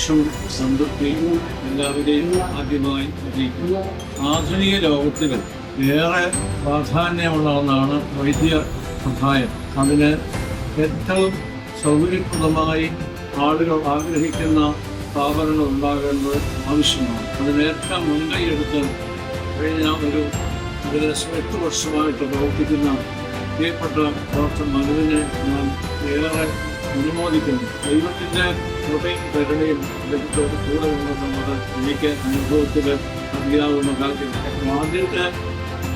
സന്തോഷവും സംതൃപ്തിയും എല്ലാവരെയും ആദ്യമായി അറിയിക്കുന്നു. ആധുനിക ലോകത്തിൽ ഏറെ പ്രാധാന്യമുള്ള ഒന്നാണ് വൈദ്യ സഹായം. അതിന് ഏറ്റവും സൗകര്യപ്രദമായി ആളുകൾ ആഗ്രഹിക്കുന്ന സ്ഥാപനങ്ങൾ ഉണ്ടാകേണ്ടത് ആവശ്യമാണ്. അതിനേറ്റവും മുൻകൈയെടുത്ത് കഴിഞ്ഞ ഒരു ഏകദേശം 8 വർഷമായിട്ട് പ്രവർത്തിക്കുന്ന പ്രിയപ്പെട്ട ഡോക്ടർ മനുവിനെ ഞാൻ ഏറെ അനുമോദിക്കുന്നു. ദൈവത്തിൻ്റെ കൃപയും കരുണയും വ്യക്തിയോട് കൂടെ ഉണ്ടെന്നുള്ളത് എനിക്ക് അനുഭവത്തിൽ അറിയാവുന്ന കാര്യമാണ്. ആദ്യത്തെ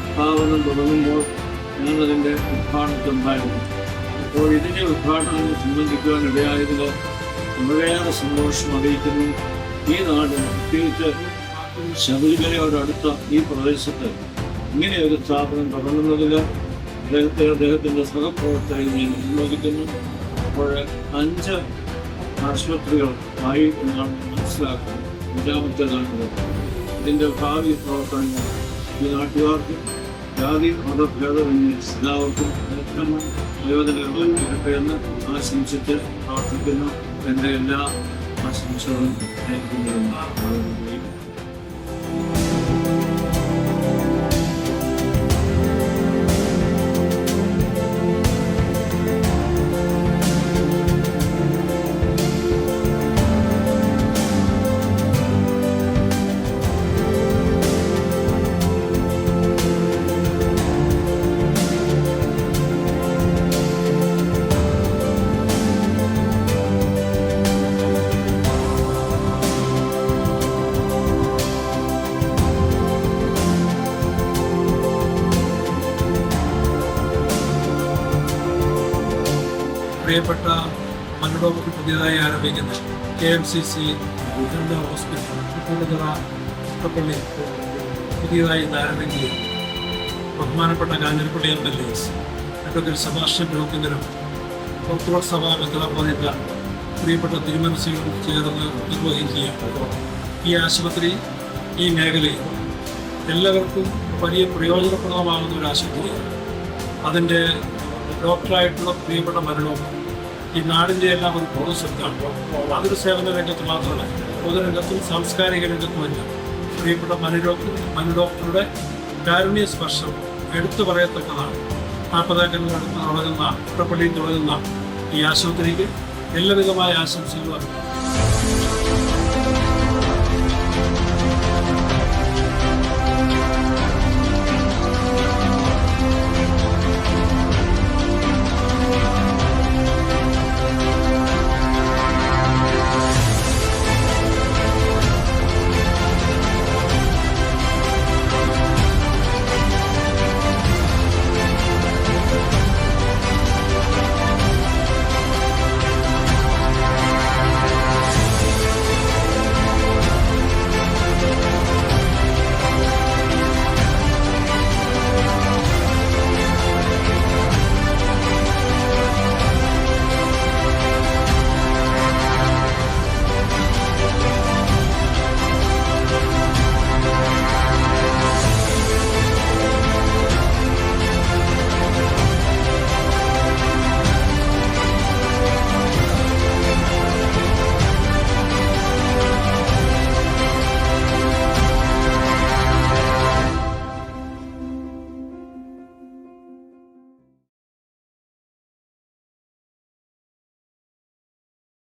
സ്ഥാപനം തുടങ്ങുമ്പോൾ ഞാനതിൻ്റെ ഉദ്ഘാടനത്തിലുണ്ടായിരുന്നു. അപ്പോൾ ഇതിൻ്റെ ഉദ്ഘാടനം സംബന്ധിക്കുവാൻ ഇടയായതിൽ വളരെയേറെ സന്തോഷം അറിയിക്കുന്നു. ഈ നാട്, പ്രത്യേകിച്ച് ശബരിമലയോടടുത്ത ഈ പ്രദേശത്ത് ഇങ്ങനെയൊരു സ്ഥാപനം തുടങ്ങുന്നതിൽ അദ്ദേഹത്തിൻ്റെ സഹപ്രവർത്തകരെ ഞാൻ അനുമോദിക്കുന്നു. അപ്പോൾ 5 ആശുപത്രികൾ ആയി എന്നാണ് മനസ്സിലാക്കുന്നത്. 5ാമത്തേതാണ്. ഇതിൻ്റെ ഭാവി പ്രവർത്തനങ്ങൾ ഈ നാട്ടുകാർക്കും ജാതി മതഭേദമന്യേ എല്ലാവർക്കും ഏറ്റവും പ്രയോജനങ്ങൾ കിട്ടട്ടെ എന്ന് ആശംസിച്ച് പ്രവർത്തിക്കുന്നു. എൻ്റെ എല്ലാ ആശംസകളും നേരിടുന്നതിന് പ്രിയപ്പെട്ട മനുഡോക്ടർ പുതിയതായി ആരംഭിക്കുന്ന KMCC general hospital Tripunithura Puthappally പുതിയതായി ആരംഭിക്കുകയും ബഹുമാനപ്പെട്ട കാഞ്ഞിരപ്പള്ളി MLA അഡ്വക്കേറ്റ് സെബാസ്റ്റ്യൻ ബ്രൂക്കിങ്ങനും ഓർത്തഡോക്സ് സഭാ മെത്രാപ്പോലീത്ത പ്രിയപ്പെട്ട തിരുമനസികളും ചേർന്ന് നിർവഹിക്കുകയും ഈ ആശുപത്രി ഈ മേഖലയിൽ എല്ലാവർക്കും വലിയ പ്രയോജനപ്രദമാകുന്ന ഒരു ആശുപത്രിയാണ്. അതിൻ്റെ ഡോക്ടറായിട്ടുള്ള പ്രിയപ്പെട്ട മനുഡോക്ടർ ഈ നാടിൻ്റെ എല്ലാം ഒരു പൊതുസ്വത്താണ്. അതൊരു സേവന രംഗത്ത് മാത്രമല്ല, പൊതുരംഗത്തും സാംസ്കാരിക രംഗത്തുമെല്ലാം പ്രിയപ്പെട്ട മനുഡോക്ടറുടെ കാരുണ്യ സ്പർശം എടുത്തു പറയത്തക്കതാണ്. 40 ഏക്കറിനടുത്ത് തുടങ്ങുന്ന പുത്തപ്പള്ളിയിൽ തുടങ്ങുന്ന ഈ ആശുപത്രിക്ക് എല്ലാവിധമായ ആശംസകളും